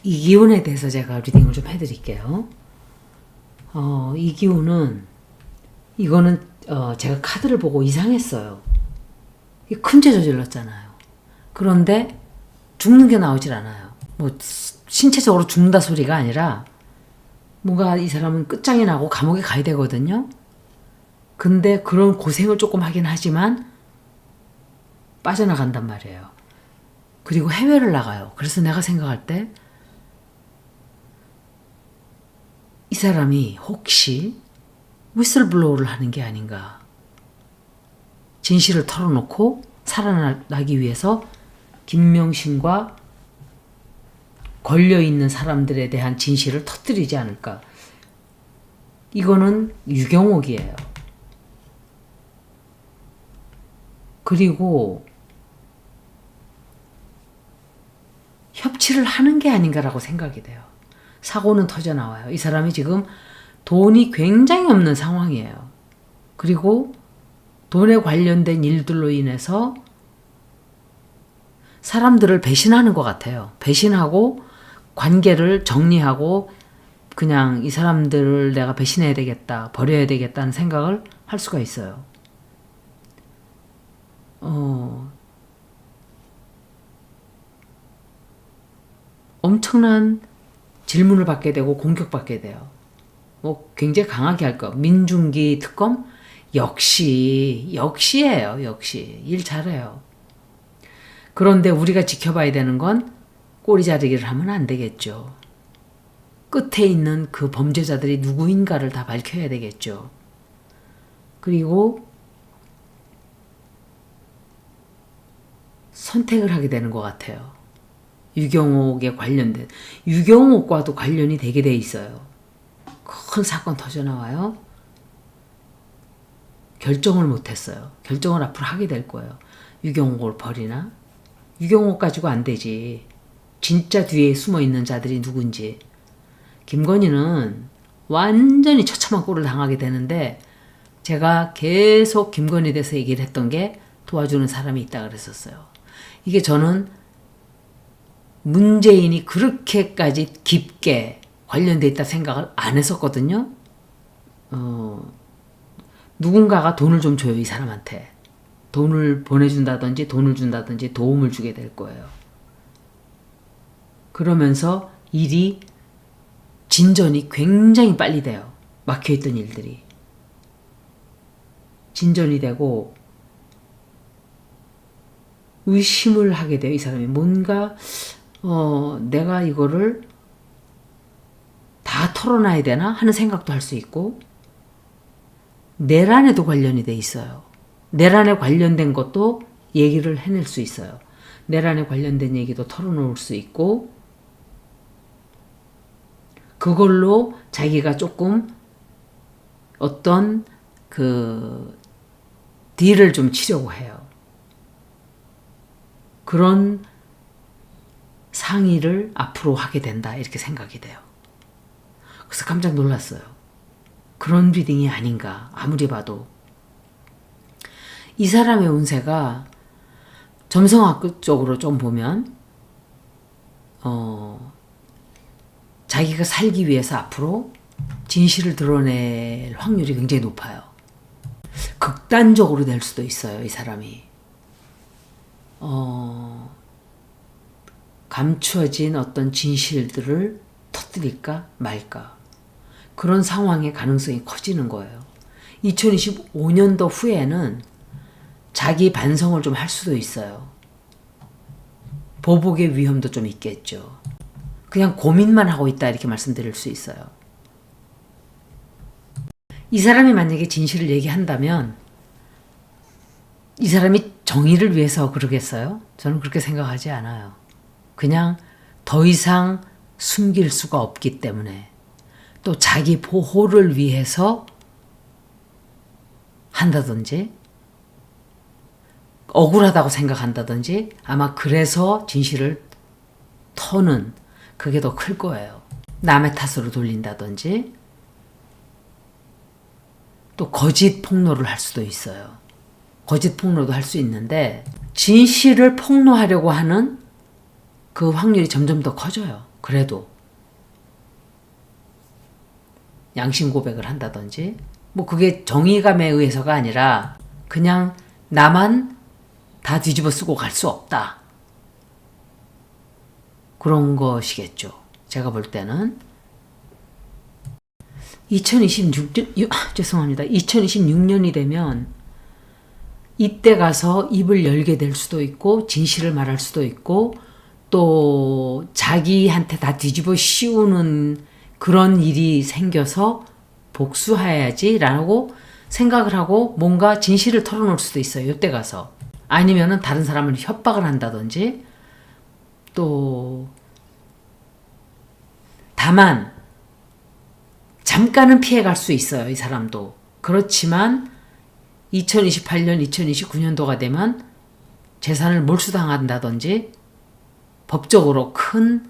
이 기운에 대해서 제가 리딩을 좀 해드릴게요. 이 기운은, 이거는 제가 카드를 보고 이상했어요. 큰 죄 저질렀잖아요. 그런데 죽는 게 나오질 않아요. 뭐 신체적으로 죽는다 소리가 아니라 뭔가 이 사람은 끝장이 나고 감옥에 가야 되거든요. 근데 그런 고생을 조금 하긴 하지만 빠져나간단 말이에요. 그리고 해외를 나가요. 그래서 내가 생각할 때 이 사람이 혹시 위슬블로우를 하는 게 아닌가. 진실을 털어놓고 살아나기 위해서 김명신과 걸려있는 사람들에 대한 진실을 터뜨리지 않을까. 이거는 유경옥이에요. 그리고 협치를 하는 게 아닌가라고 생각이 돼요. 사고는 터져 나와요. 이 사람이 지금 돈이 굉장히 없는 상황이에요. 그리고 돈에 관련된 일들로 인해서 사람들을 배신하는 것 같아요. 배신하고 관계를 정리하고 그냥 이 사람들을 내가 배신해야 되겠다, 버려야 되겠다는 생각을 할 수가 있어요. 엄청난 질문을 받게 되고 공격받게 돼요. 뭐 굉장히 강하게 할 거. 민중기 특검? 역시예요. 역시. 일 잘해요. 그런데 우리가 지켜봐야 되는 건 꼬리 자르기를 하면 안 되겠죠. 끝에 있는 그 범죄자들이 누구인가를 다 밝혀야 되겠죠. 그리고 선택을 하게 되는 것 같아요. 유경옥에 관련된, 유경옥과도 관련이 되게 돼 있어요. 큰 사건 터져 나와요. 결정을 못했어요. 결정을 앞으로 하게 될 거예요. 유경옥을 버리나? 유경옥 가지고 안 되지. 진짜 뒤에 숨어 있는 자들이 누군지. 김건희는 완전히 처참한 꼴을 당하게 되는데 제가 계속 김건희에 대해서 얘기를 했던 게 도와주는 사람이 있다 그랬었어요. 이게 저는 문재인이 그렇게까지 깊게 관련돼 있다 생각을 안 했었거든요. 누군가가 돈을 좀 줘요, 이 사람한테. 돈을 보내준다든지 돈을 준다든지 도움을 주게 될 거예요. 그러면서 일이 진전이 굉장히 빨리 돼요. 막혀있던 일들이. 진전이 되고 의심을 하게 돼요. 이 사람이 뭔가 내가 이거를 다 털어놔야 되나 하는 생각도 할 수 있고 내란에도 관련이 돼 있어요. 내란에 관련된 것도 얘기를 해낼 수 있어요. 내란에 관련된 얘기도 털어놓을 수 있고 그걸로 자기가 조금 어떤 그 딜을 좀 치려고 해요. 그런 상의를 앞으로 하게 된다 이렇게 생각이 돼요. 그래서 깜짝 놀랐어요. 그런 리딩이 아닌가 아무리 봐도. 이 사람의 운세가 점성학 쪽으로 좀 보면 자기가 살기 위해서 앞으로 진실을 드러낼 확률이 굉장히 높아요. 극단적으로 될 수도 있어요. 이 사람이. 감추어진 어떤 진실들을 터뜨릴까 말까 그런 상황의 가능성이 커지는 거예요. 2025년도 후에는 자기 반성을 좀 할 수도 있어요. 보복의 위험도 좀 있겠죠. 그냥 고민만 하고 있다 이렇게 말씀드릴 수 있어요. 이 사람이 만약에 진실을 얘기한다면 이 사람이 정의를 위해서 그러겠어요? 저는 그렇게 생각하지 않아요. 그냥 더 이상 숨길 수가 없기 때문에 또 자기 보호를 위해서 한다든지 억울하다고 생각한다든지 아마 그래서 진실을 터는 그게 더 클 거예요. 남의 탓으로 돌린다든지 또 거짓 폭로를 할 수도 있어요. 거짓 폭로도 할 수 있는데 진실을 폭로하려고 하는 그 확률이 점점 더 커져요. 그래도 양심 고백을 한다든지 뭐 그게 정의감에 의해서가 아니라 그냥 나만 다 뒤집어 쓰고 갈 수 없다. 그런 것이겠죠. 제가 볼 때는 2026년이 되면 이때 가서 입을 열게 될 수도 있고 진실을 말할 수도 있고 또 자기한테 다 뒤집어 씌우는 그런 일이 생겨서 복수해야지라고 생각을 하고 뭔가 진실을 털어놓을 수도 있어요. 이때 가서. 아니면은 다른 사람을 협박을 한다든지 또 다만 잠깐은 피해갈 수 있어요. 이 사람도. 그렇지만 2028년, 2029년도가 되면 재산을 몰수당한다든지 법적으로 큰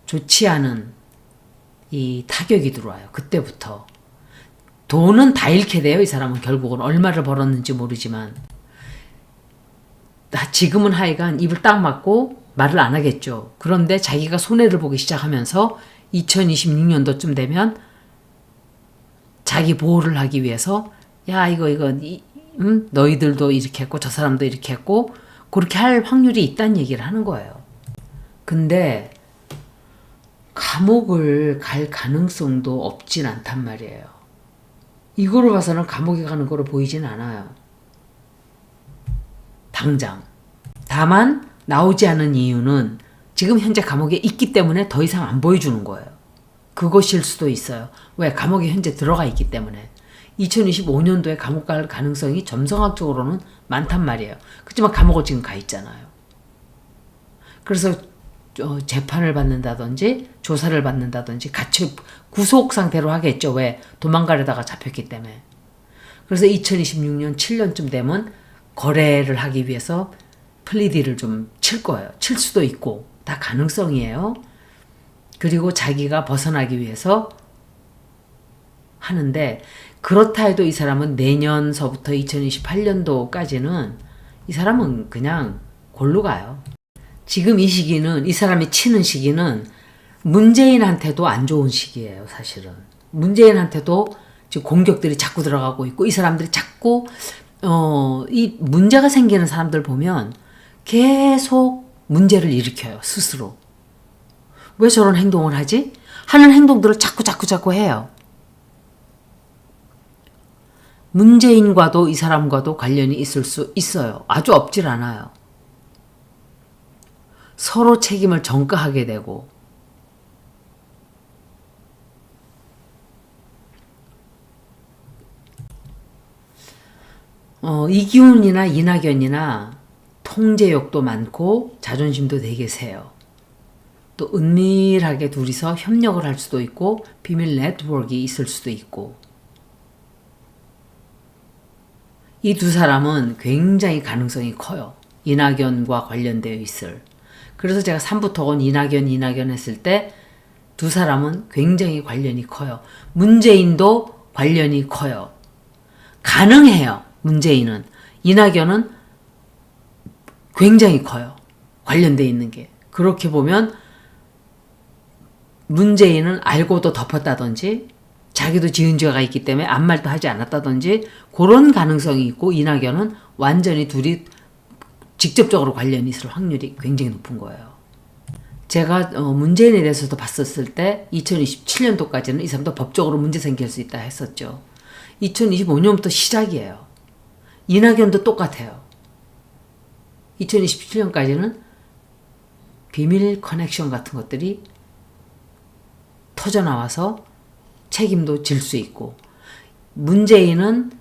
좋지 않은 이 타격이 들어와요. 그때부터. 돈은 다 잃게 돼요. 이 사람은 결국은 얼마를 벌었는지 모르지만. 지금은 하여간 입을 딱 막고 말을 안 하겠죠. 그런데 자기가 손해를 보기 시작하면서 2026년도쯤 되면 자기 보호를 하기 위해서 야 이거 너희들도 이렇게 했고 저 사람도 이렇게 했고 그렇게 할 확률이 있다는 얘기를 하는 거예요. 근데 감옥을 갈 가능성도 없진 않단 말이에요. 이거로 봐서는 감옥에 가는 거로 보이진 않아요. 당장. 다만 나오지 않은 이유는 지금 현재 감옥에 있기 때문에 더 이상 안 보여주는 거예요. 그것일 수도 있어요. 왜? 감옥에 현재 들어가 있기 때문에. 2025년도에 감옥 갈 가능성이 점성학적으로는 많단 말이에요. 그렇지만 감옥을 지금 가 있잖아요. 그래서 재판을 받는다든지 조사를 받는다든지 같이 구속 상태로 하겠죠. 왜? 도망가려다가 잡혔기 때문에. 그래서 2026년 7년쯤 되면 거래를 하기 위해서 플리디를 좀 칠 거예요. 칠 수도 있고 다 가능성이에요. 그리고 자기가 벗어나기 위해서 하는데 그렇다 해도 이 사람은 내년서부터 2028년도까지는 이 사람은 그냥 골로 가요. 지금 이 시기는 이 사람이 치는 시기는 문재인한테도 안 좋은 시기예요. 사실은. 문재인한테도 지금 공격들이 자꾸 들어가고 있고 이 사람들이 자꾸 이 문제가 생기는 사람들 보면 계속 문제를 일으켜요. 스스로. 왜 저런 행동을 하지? 하는 행동들을 자꾸 해요. 문재인과도 이 사람과도 관련이 있을 수 있어요. 아주 없질 않아요. 서로 책임을 전가하게 되고 이기훈이나 이낙연이나 통제욕도 많고 자존심도 되게 세요. 또 은밀하게 둘이서 협력을 할 수도 있고 비밀 네트워크가 있을 수도 있고 이 두 사람은 굉장히 가능성이 커요. 이낙연과 관련되어 있을. 그래서 제가 3부토건 이낙연 했을 때 두 사람은 굉장히 관련이 커요. 문재인도 관련이 커요. 가능해요. 문재인은. 이낙연은 굉장히 커요. 관련되어 있는 게. 그렇게 보면 문재인은 알고도 덮었다든지 자기도 지은 죄가 있기 때문에 아무 말도 하지 않았다든지 그런 가능성이 있고 이낙연은 완전히 둘이 직접적으로 관련이 있을 확률이 굉장히 높은 거예요. 제가 문재인에 대해서도 봤었을 때 2027년도까지는 이 사람도 법적으로 문제 생길 수 있다 했었죠. 2025년부터 시작이에요. 이낙연도 똑같아요. 2027년까지는 비밀 커넥션 같은 것들이 터져나와서 책임도 질 수 있고 문재인은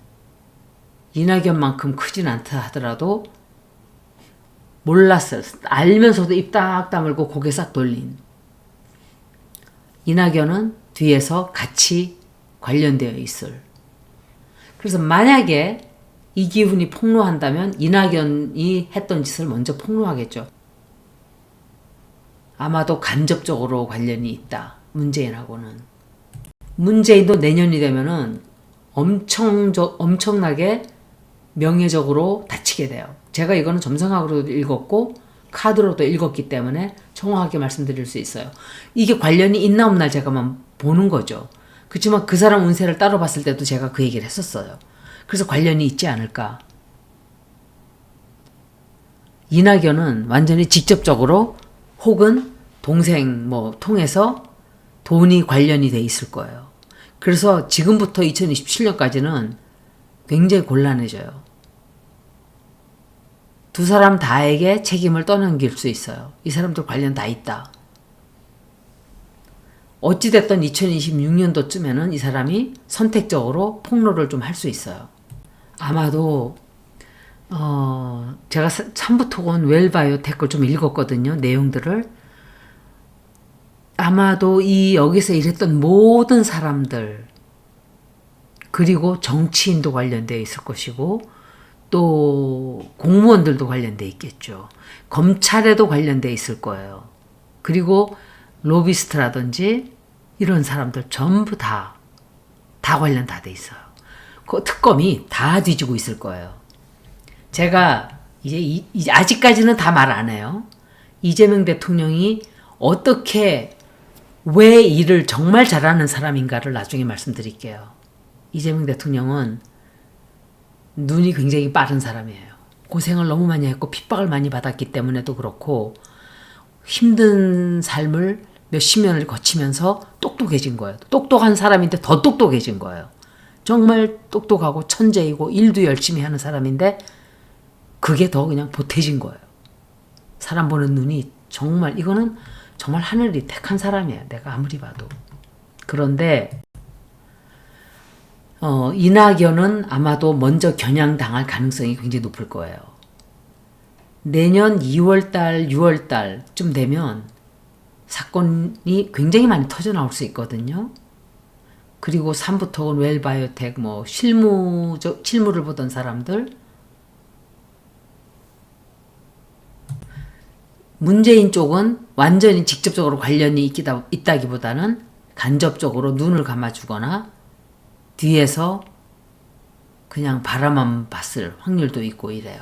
이낙연만큼 크진 않다 하더라도 몰랐어요. 알면서도 입 딱 다물고 고개 싹 돌린. 이낙연은 뒤에서 같이 관련되어 있을. 그래서 만약에 이기훈이 폭로한다면 이낙연이 했던 짓을 먼저 폭로하겠죠. 아마도 간접적으로 관련이 있다. 문재인하고는. 문재인도 내년이 되면은 엄청나게 명예적으로 다치게 돼요. 제가 이거는 점성학으로 읽었고 카드로도 읽었기 때문에 정확하게 말씀드릴 수 있어요. 이게 관련이 있나 없나 제가만 보는 거죠. 그렇지만 그 사람 운세를 따로 봤을 때도 제가 그 얘기를 했었어요. 그래서 관련이 있지 않을까. 이낙연은 완전히 직접적으로 혹은 동생 뭐 통해서 돈이 관련이 돼 있을 거예요. 그래서 지금부터 2027년까지는 굉장히 곤란해져요. 두 사람 다에게 책임을 떠넘길 수 있어요. 이 사람들 관련 다 있다. 어찌됐든 2026년도쯤에는 이 사람이 선택적으로 폭로를 좀 할 수 있어요. 아마도 제가 삼부토건 웰바이오텍을 좀 읽었거든요. 내용들을. 아마도 이 여기서 일했던 모든 사람들 그리고 정치인도 관련되어 있을 것이고 또 공무원들도 관련되어 있겠죠. 검찰에도 관련되어 있을 거예요. 그리고 로비스트라든지 이런 사람들 전부 다 관련 다 돼 있어요. 그 특검이 다 뒤지고 있을 거예요. 제가 이제 아직까지는 다 말 안 해요. 이재명 대통령이 어떻게 왜 일을 정말 잘하는 사람인가를 나중에 말씀드릴게요. 이재명 대통령은 눈이 굉장히 빠른 사람이에요. 고생을 너무 많이 했고 핍박을 많이 받았기 때문에도 그렇고 힘든 삶을 몇십 년을 거치면서 똑똑해진 거예요. 똑똑한 사람인데 더 똑똑해진 거예요. 정말 똑똑하고 천재이고 일도 열심히 하는 사람인데 그게 더 그냥 보태진 거예요. 사람 보는 눈이 정말 이거는 정말 하늘이 택한 사람이에요. 내가 아무리 봐도. 그런데 이낙연은 아마도 먼저 겨냥당할 가능성이 굉장히 높을 거예요. 내년 2월달, 6월달쯤 되면 사건이 굉장히 많이 터져 나올 수 있거든요. 그리고 삼부토건 웰바이오텍 뭐 실무를 보던 사람들 문재인 쪽은 완전히 직접적으로 관련이 있다기보다는 간접적으로 눈을 감아주거나 뒤에서 그냥 바라만 봤을 확률도 있고 이래요.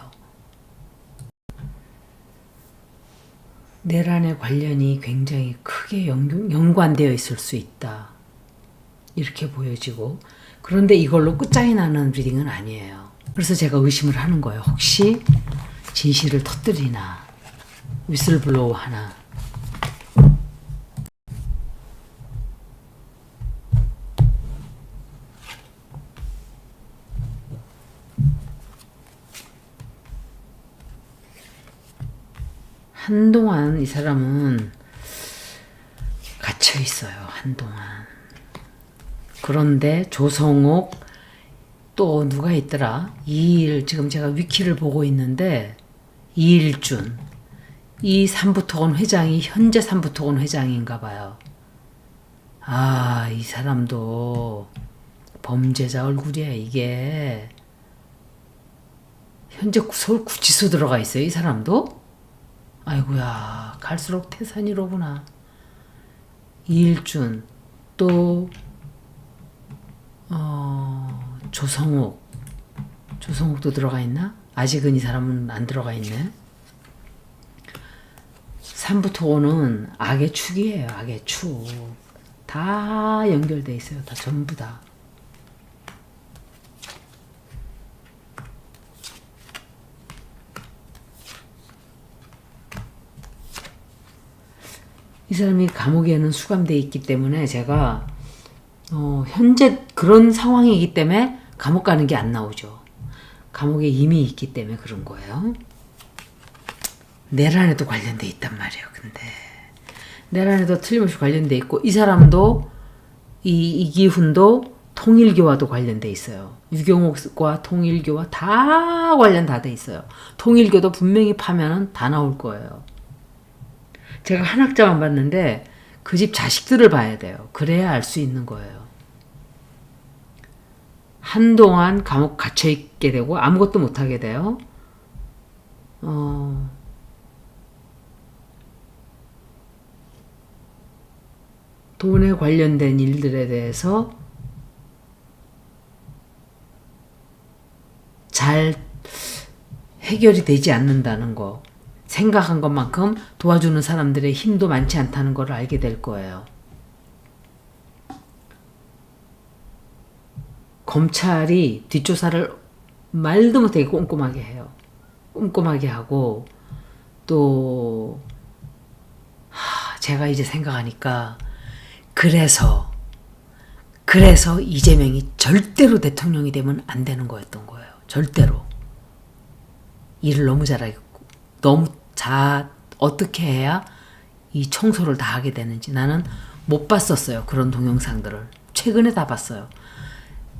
내란의 관련이 굉장히 크게 연관되어 있을 수 있다. 이렇게 보여지고 그런데 이걸로 끝장이 나는 리딩은 아니에요. 그래서 제가 의심을 하는 거예요. 혹시 진실을 터뜨리나 위슬블로우 하나. 한동안 이 사람은 갇혀 있어요. 한동안. 그런데 조성옥 또 누가 있더라? 지금 제가 위키를 보고 있는데 이일준 이 삼부토건 회장이 현재 삼부토건 회장인가 봐요. 아, 이 사람도 범죄자 얼굴이야 이게. 현재 서울구치소 들어가 있어요 이 사람도? 아이고야 갈수록 태산이로구나. 이일준 또 조성욱도 들어가 있나? 아직은 이 사람은 안 들어가 있네. 삼부토건은 악의 축이에요. 악의 축. 다 연결돼 있어요. 다 전부 다. 이 사람이 감옥에는 수감돼 있기 때문에 제가 현재 그런 상황이기 때문에 감옥 가는 게 안 나오죠. 감옥에 이미 있기 때문에 그런 거예요. 내란에도 관련돼 있단 말이에요. 근데 내란에도 틀림없이 관련돼 있고 이 사람도 이기훈도 통일교와도 관련돼 있어요. 유경옥과 통일교와 다 관련 다 돼 있어요. 통일교도 분명히 파면은 다 나올 거예요. 제가 한 학자만 봤는데 그 집 자식들을 봐야 돼요. 그래야 알 수 있는 거예요. 한동안 감옥 갇혀 있게 되고 아무것도 못 하게 돼요. 돈에 관련된 일들에 대해서 잘 해결이 되지 않는다는 거. 생각한 것만큼 도와주는 사람들의 힘도 많지 않다는 걸 알게 될 거예요. 검찰이 뒷조사를 말도 못하게 꼼꼼하게 해요. 꼼꼼하게 하고 또 제가 이제 생각하니까 그래서 이재명이 절대로 대통령이 되면 안 되는 거였던 거예요. 절대로. 일을 너무 잘하겠고 어떻게 해야 이 청소를 다 하게 되는지 나는 못 봤었어요. 그런 동영상들을. 최근에 다 봤어요.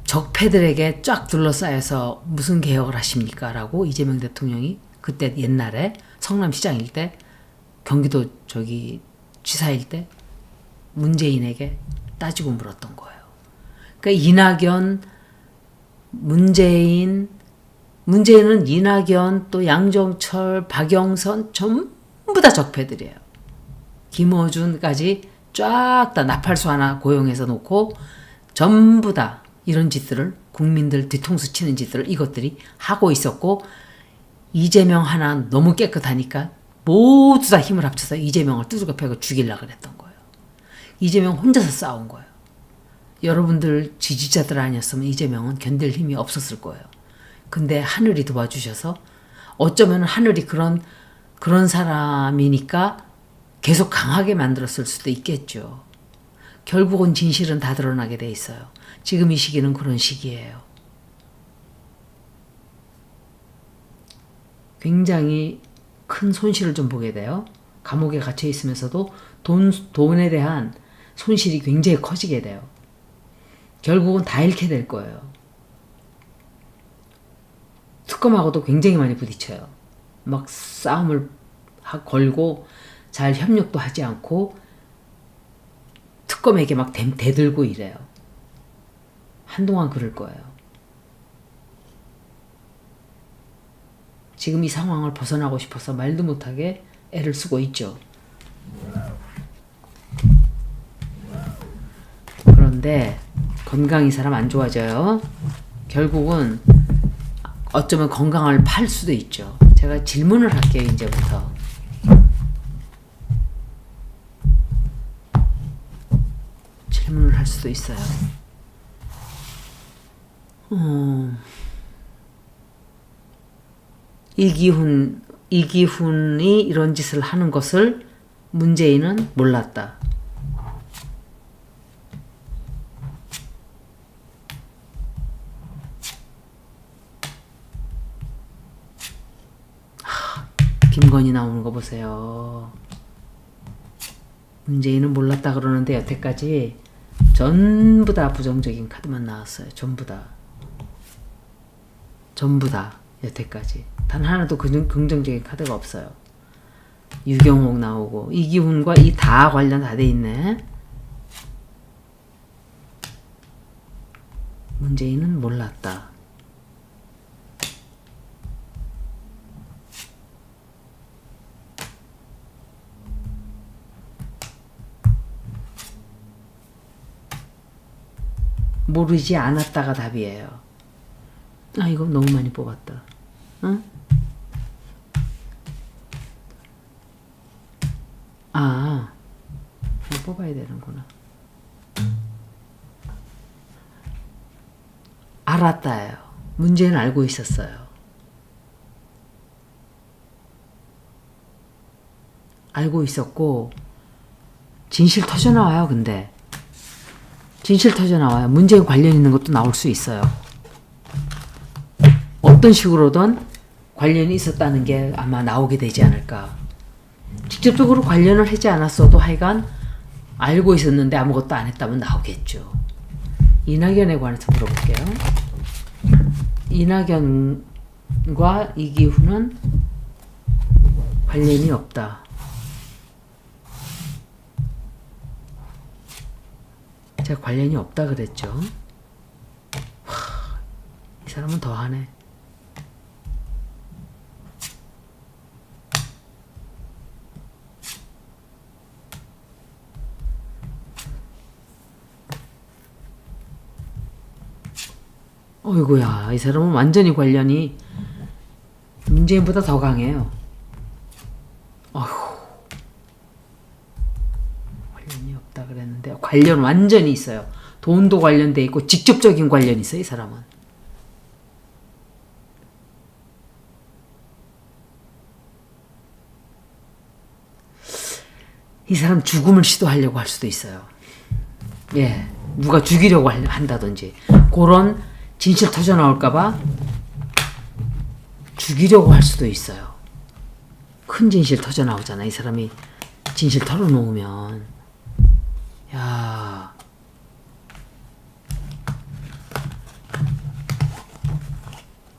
적폐들에게 쫙 둘러싸여서 무슨 개혁을 하십니까? 라고 이재명 대통령이 그때 옛날에 성남시장일 때 경기도 지사일 때 문재인에게 따지고 물었던 거예요. 그러니까 이낙연, 문재인은 이낙연 또 양정철, 박영선 전부 다 적폐들이에요. 김어준까지 쫙 다 나팔수 하나 고용해서 놓고 전부 다 이런 짓들을 국민들 뒤통수 치는 짓들을 이것들이 하고 있었고 이재명 하나 너무 깨끗하니까 모두 다 힘을 합쳐서 이재명을 두들겨 패고 죽이려고 그랬던 거예요. 이재명 혼자서 싸운 거예요. 여러분들 지지자들 아니었으면 이재명은 견딜 힘이 없었을 거예요. 근데 하늘이 도와주셔서 어쩌면 하늘이 그런 사람이니까 계속 강하게 만들었을 수도 있겠죠. 결국은 진실은 다 드러나게 돼 있어요. 지금 이 시기는 그런 시기예요. 굉장히 큰 손실을 좀 보게 돼요. 감옥에 갇혀 있으면서도 돈에 대한 손실이 굉장히 커지게 돼요. 결국은 다 잃게 될 거예요. 특검하고도 굉장히 많이 부딪혀요. 막 싸움을 걸고 잘 협력도 하지 않고 특검에게 막 대들고 이래요. 한동안 그럴 거예요. 지금 이 상황을 벗어나고 싶어서 말도 못하게 애를 쓰고 있죠. 그런데 건강이 사람 안 좋아져요. 결국은 어쩌면 건강을 팔 수도 있죠. 제가 질문을 할게요. 이제부터. 질문을 할 수도 있어요. 이기훈이 이런 짓을 하는 것을 문재인은 몰랐다. 김건희 나오는 거 보세요. 문재인은 몰랐다 그러는데 여태까지 전부 다 부정적인 카드만 나왔어요. 전부 다 여태까지 단 하나도 긍정적인 카드가 없어요. 유경옥 나오고 이기훈과 이 다 관련 다 돼 있네. 문재인은 몰랐다. 모르지 않았다가 답이에요. 이거 너무 많이 뽑았다. 응? 이거 뽑아야 되는구나. 알았다예요. 문제는 알고 있었어요. 알고 있었고 진실 터져나와요. 근데 진실 터져나와요. 문제에 관련 있는 것도 나올 수 있어요. 어떤 식으로든 관련이 있었다는 게 아마 나오게 되지 않을까. 직접적으로 관련을 하지 않았어도 하여간 알고 있었는데 아무것도 안 했다면 나오겠죠. 이낙연에 관해서 물어볼게요. 이낙연과 이기훈은 관련이 없다. 제가 관련이 없다 그랬죠. 이 사람은 더하네. 어이구야, 이 사람은 완전히 관련이 문재인보다 더 강해요. 걸렸는데 관련 완전히 있어요. 돈도 관련돼 있고 직접적인 관련이 있어요. 이 사람은. 이 사람 죽음을 시도하려고 할 수도 있어요. 예, 누가 죽이려고 한다든지 그런 진실 터져 나올까봐 죽이려고 할 수도 있어요. 큰 진실 터져 나오잖아. 이 사람이 진실 털어놓으면 야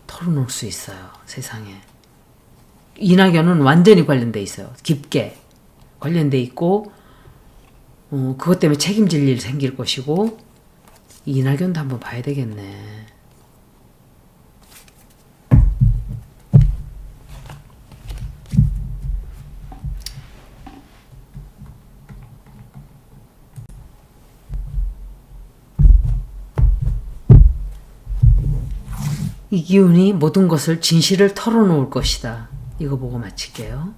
털어놓을 수 있어요. 세상에. 이낙연은 완전히 관련돼 있어요. 깊게 관련돼 있고 그것 때문에 책임질 일 생길 것이고 이낙연도 한번 봐야 되겠네. 이 기운이 모든 것을 진실을 털어놓을 것이다. 이거 보고 마칠게요.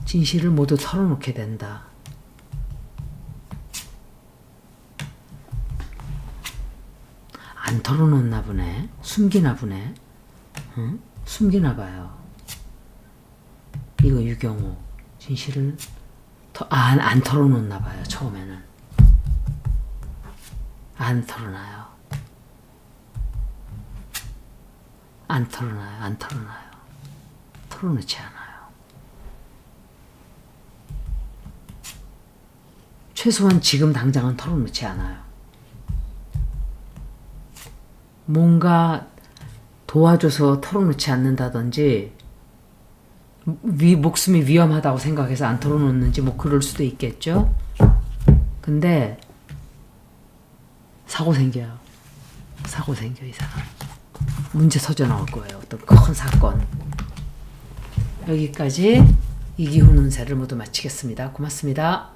진실을 모두 털어놓게 된다. 안 털어놓나 보네. 숨기나 보네. 응? 숨기나 봐요. 이거 유경호. 진실을 안 털어놓나 봐요. 처음에는. 안 털어놔요. 안 털어놔요. 털어놓지 않아요. 최소한 지금 당장은 털어놓지 않아요. 뭔가 도와줘서 털어놓지 않는다든지 목숨이 위험하다고 생각해서 안 털어놓는지 뭐 그럴 수도 있겠죠. 근데 사고 생겨요. 이 사람. 문제 터져 나올 거예요. 어떤 큰 사건. 여기까지 이기훈 운세를 모두 마치겠습니다. 고맙습니다.